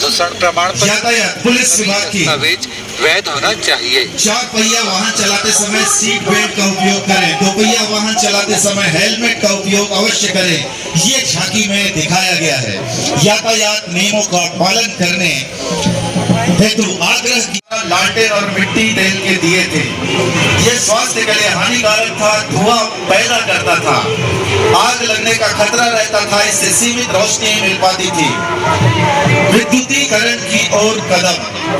दूषण प्रमाण यातायात पुलिस विभाग की दस्तावेज वैध होना चाहिए। 4 पहिया वाहन चलाते समय सीट बेल्ट का उपयोग करें। 2 पहिया वाहन चलाते समय हेलमेट का उपयोग अवश्य करें। ये झांकी में दिखाया गया है। यातायात नियमों का पालन करने हेतु आग्रह किया। लालटेन और मिट्टी तेल के दिए थे। ये स्वास्थ्य के लिए हानिकारक था, धुआं पैदा करता था, आग लगने का खतरा रहता था, इससे सीमित रोशनी मिल पाती थी। विद्युतीकरण की ओर कदम,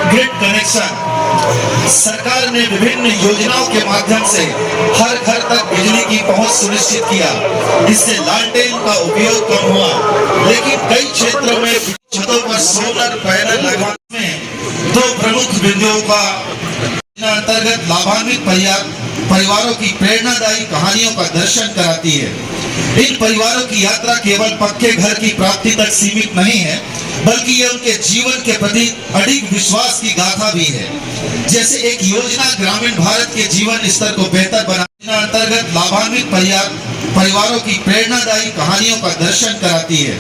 ग्रिड कनेक्शन। सरकार ने विभिन्न योजनाओं के माध्यम से हर घर तक बिजली की पहुंच सुनिश्चित किया। इससे लालटेन का उपयोग कम हुआ, लेकिन कई क्षेत्रों में छतों पर सोलर पैनल लगाने में 2 प्रमुख बिंदुओं का अंतर्गत लाभान्वित परिवारों की प्रेरणादायी कहानियों का दर्शन कराती है। इन परिवारों की यात्रा केवल पक्के घर की प्राप्ति तक सीमित नहीं है, बल्कि ये उनके जीवन के प्रति अडिग विश्वास की गाथा भी है। जैसे एक योजना ग्रामीण भारत के जीवन स्तर को बेहतर बनाने अंतर्गत लाभान्वित परिवारों की प्रेरणादायी कहानियों का दर्शन कराती है।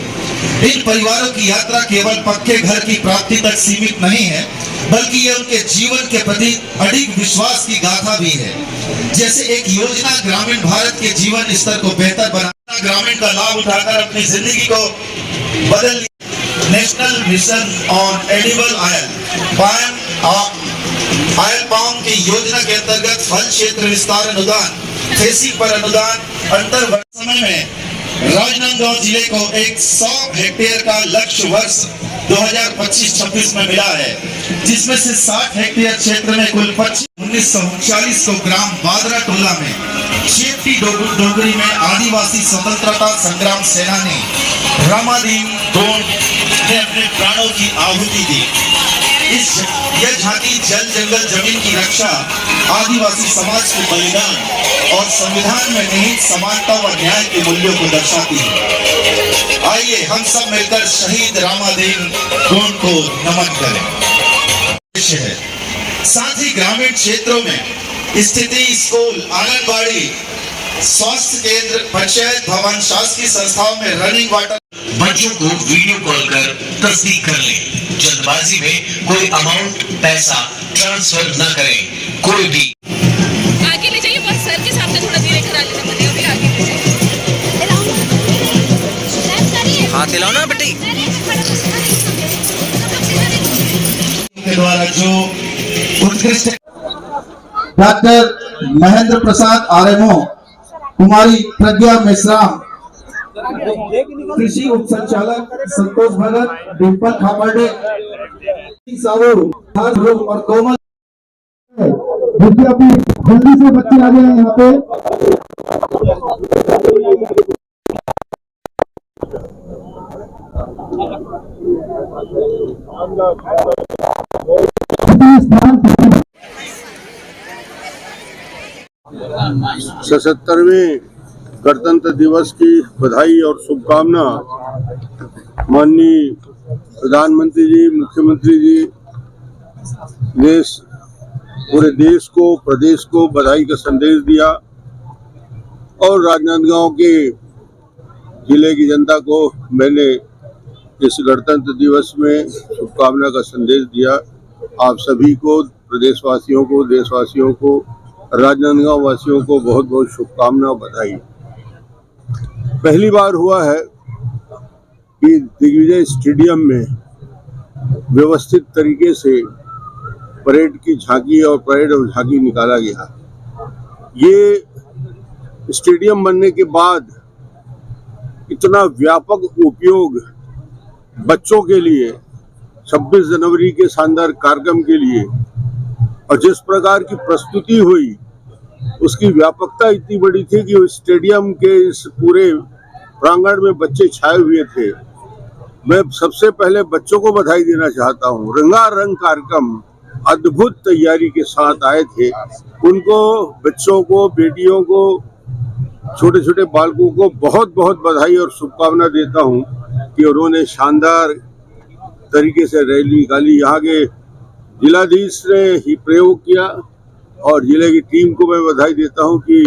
इन परिवारों की यात्रा केवल पक्के घर की प्राप्ति तक सीमित नहीं है, बल्कि ये उनके जीवन के प्रति अडिग विश्वास की गाथा भी है। जैसे एक योजना ग्रामीण भारत के जीवन स्तर को बेहतर बनाना, ग्रामीण का लाभ उठाकर अपनी जिंदगी को बदल लिया। National mission on edible oil palm की योजना के अंतर्गत फल क्षेत्र विस्तार अनुदान, फेसिंग पर अनुदान अंतर समय में राजनांदगांव जिले को 100 हेक्टेयर का लक्ष्य वर्ष 2025-26 में मिला है, जिसमें से 60 हेक्टेयर क्षेत्र में कुल 1939 को ग्राम बादरा टोला में चेपटी डोगरी में आदिवासी स्वतंत्रता संग्राम सेनानी रामादीन गोंड ने अपने प्राणों की आहुति दी। यह झांकी जल जंगल जमीन की रक्षा, आदिवासी समाज के बलिदान और संविधान में निहित समानता व न्याय के मूल्यों को दर्शाती है। आइए हम सब मिलकर शहीद रामादीन गोंड को नमन करें। साथ ही ग्रामीण क्षेत्रों में स्थिति स्कूल, आंगनबाड़ी, स्वास्थ्य केंद्र, पंचायत भवन, शासकीय संस्थाओं में रनिंग वाटर। बच्चों को वीडियो कॉल कर तस्दीक कर लें। जल्दबाजी में कोई अमाउंट पैसा ट्रांसफर न करें। कोई भी आगे ले जाइए, बस सर के सामने थोड़ा धीरे करा लेना पड़ेगा। अभी आगे ले जाइए, हाथ हिलाओ ना बेटी। के द्वारा जो उत्कृष्ट डॉक्टर महेंद्र प्रसाद आरएमओ, कुमारी प्रज्ञा मेश्राम, कृषि उप संचालक संतोष भगत, डिम्पल खापर्डे, साहू और कोमल। देखिए अभी जल्दी से बच्चे आ गए यहाँ पे। सशस्त्रवें गणतंत्र दिवस की बधाई और शुभकामना माननीय प्रधानमंत्री जी, मुख्यमंत्री जी ने पूरे देश को, प्रदेश को बधाई का संदेश दिया और राजनांदगांव के जिले की जनता को मैंने इस गणतंत्र दिवस में शुभकामना का संदेश दिया। आप सभी को, प्रदेशवासियों को, देशवासियों को, राजनांदगांव वासियों को बहुत बहुत शुभकामना, बधाई। पहली बार हुआ है कि दिग्विजय स्टेडियम में व्यवस्थित तरीके से परेड की झांकी और परेड और झांकी निकाला गया। ये स्टेडियम बनने के बाद इतना व्यापक उपयोग बच्चों के लिए, 26 जनवरी के शानदार कार्यक्रम के लिए, और जिस प्रकार की प्रस्तुति हुई उसकी व्यापकता इतनी बड़ी थी कि उस स्टेडियम के इस पूरे प्रांगण में बच्चे छाए हुए थे। मैं सबसे पहले बच्चों को बधाई देना चाहता हूँ। रंगारंग कार्यक्रम अद्भुत तैयारी के साथ आए थे। उनको, बच्चों को, बेटियों को, छोटे छोटे बालकों को बहुत बहुत बधाई और शुभकामना देता हूँ कि उन्होंने शानदार तरीके से रैली निकाली। यहाँ के जिलाधीश ने ही प्रयोग किया और जिले की टीम को मैं बधाई देता हूँ कि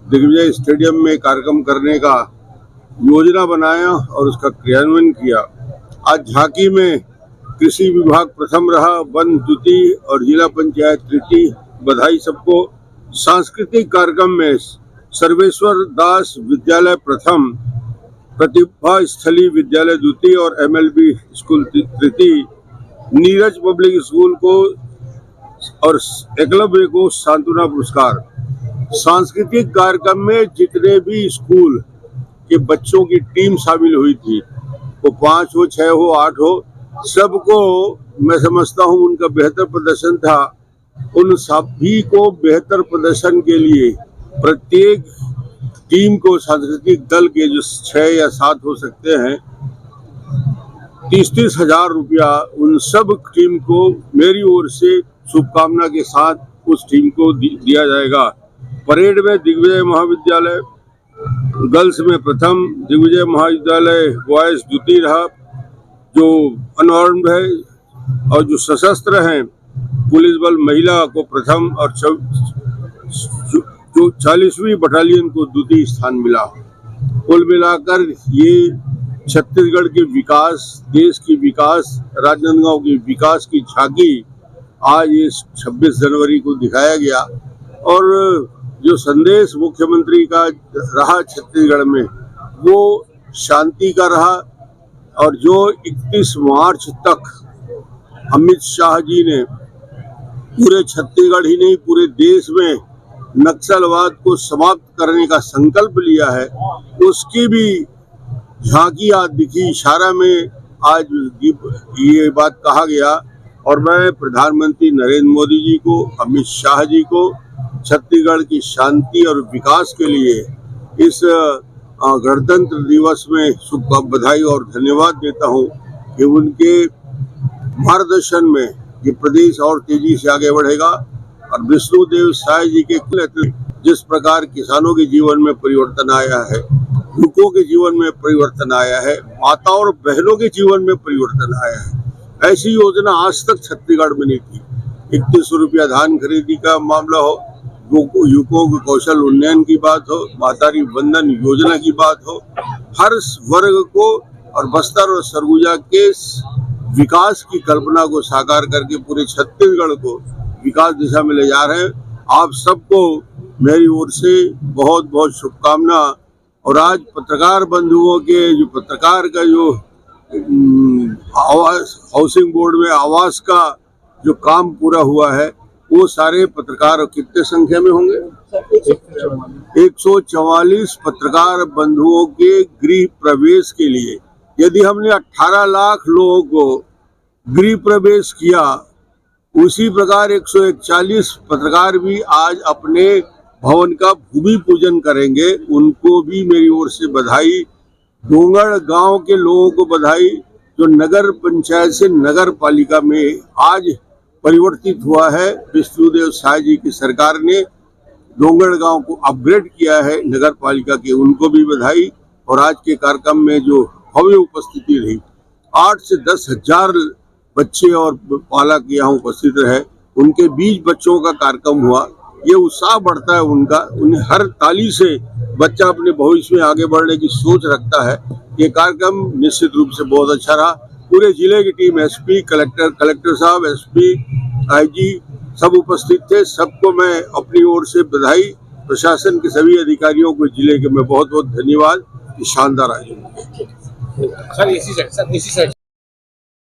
दिग्विजय स्टेडियम में कार्यक्रम करने का योजना बनाया और उसका क्रियान्वयन किया। आज झांकी में कृषि विभाग प्रथम रहा, वन द्वितीय और जिला पंचायत तृतीय। बधाई सबको। सांस्कृतिक कार्यक्रम में सर्वेश्वर दास विद्यालय प्रथम, प्रतिभा स्थली विद्यालय द्वितीय और MLB स्कूल तृतीय। नीरज पब्लिक स्कूल को और एकलव्य को सांत्वना पुरस्कार। सांस्कृतिक कार्यक्रम में जितने भी स्कूल के बच्चों की टीम शामिल हुई थी, वो 5 हो, 6 हो, 8 हो, सबको मैं समझता हूँ उनका बेहतर प्रदर्शन था। उन सभी को बेहतर प्रदर्शन के लिए प्रत्येक टीम को, सांस्कृतिक दल के जो 6 या 7 हो सकते हैं, 30-30 हजार रुपया उन सब टीम को मेरी ओर से शुभकामना के साथ उस टीम को दिया जाएगा। परेड में दिग्विजय महाविद्यालय गर्ल्स में प्रथम, दिग्विजय महाविद्यालय बॉयज द्वितीय रहा, जो अनआर्म्ड है, और जो सशस्त्र हैं पुलिस बल महिला को प्रथम और 40वीं बटालियन को द्वितीय स्थान मिला। कुल मिलाकर ये छत्तीसगढ़ के विकास, देश की विकास, राजनांदगांव की विकास की झांकी आज इस 26 जनवरी को दिखाया गया। और जो संदेश मुख्यमंत्री का रहा छत्तीसगढ़ में, वो शांति का रहा। और जो 31 मार्च तक अमित शाह जी ने पूरे छत्तीसगढ़ ही नहीं पूरे देश में नक्सलवाद को समाप्त करने का संकल्प लिया है, उसकी भी झांकी आज दिखी। इशारा में आज ये बात कहा गया। और मैं प्रधानमंत्री नरेंद्र मोदी जी को, अमित शाह जी को छत्तीसगढ़ की शांति और विकास के लिए इस गणतंत्र दिवस में शुभ बधाई और धन्यवाद देता हूं कि उनके मार्गदर्शन में ये प्रदेश और तेजी से आगे बढ़ेगा। और विष्णुदेव साय जी के जिस प्रकार किसानों के जीवन में परिवर्तन आया है, युवकों के जीवन में परिवर्तन आया है, माता और बहनों के जीवन में परिवर्तन आया है, ऐसी योजना आज तक छत्तीसगढ़ में नहीं थी। 3100 रुपया धान खरीदी का मामला हो, युवकों के कौशल उन्नयन की बात हो, मातारी बंधन योजना की बात हो, हर वर्ग को और बस्तर और सरगुजा के विकास की कल्पना को साकार करके पूरे छत्तीसगढ़ को विकास दिशा में ले जा रहे हैं। आप सबको मेरी ओर से बहुत बहुत शुभकामना। और आज पत्रकार बंधुओं के जो पत्रकार का जो हाउसिंग बोर्ड में आवास का जो काम पूरा हुआ है, वो सारे पत्रकार कितने संख्या में होंगे? 144 पत्रकार बंधुओं के गृह प्रवेश के लिए यदि हमने 18 लाख लोगों को गृह प्रवेश किया, उसी प्रकार 141 पत्रकार भी आज अपने भवन का भूमि पूजन करेंगे। उनको भी मेरी ओर से बधाई। डोंगड़ गांव के लोगों को बधाई, जो नगर पंचायत से नगर पालिका में आज परिवर्तित हुआ है। विष्णुदेव साय जी की सरकार ने डोंगड़ गांव को अपग्रेड किया है नगर पालिका के, उनको भी बधाई। और आज के कार्यक्रम में जो भव्य उपस्थिति रही, 8 से 10 हजार बच्चे और पालक यहाँ उपस्थित रहे, उनके बीच बच्चों का कार्यक्रम हुआ। ये उत्साह बढ़ता है उनका, उन्हें हर ताली से बच्चा अपने भविष्य में आगे बढ़ने की सोच रखता है। ये कार्यक्रम निश्चित रूप से बहुत अच्छा रहा। पूरे जिले की टीम, SP, कलेक्टर साहब, SP, IG सब उपस्थित थे। सबको मैं अपनी ओर से बधाई। प्रशासन के सभी अधिकारियों को जिले के मैं बहुत बहुत धन्यवाद। शानदार आयोजन।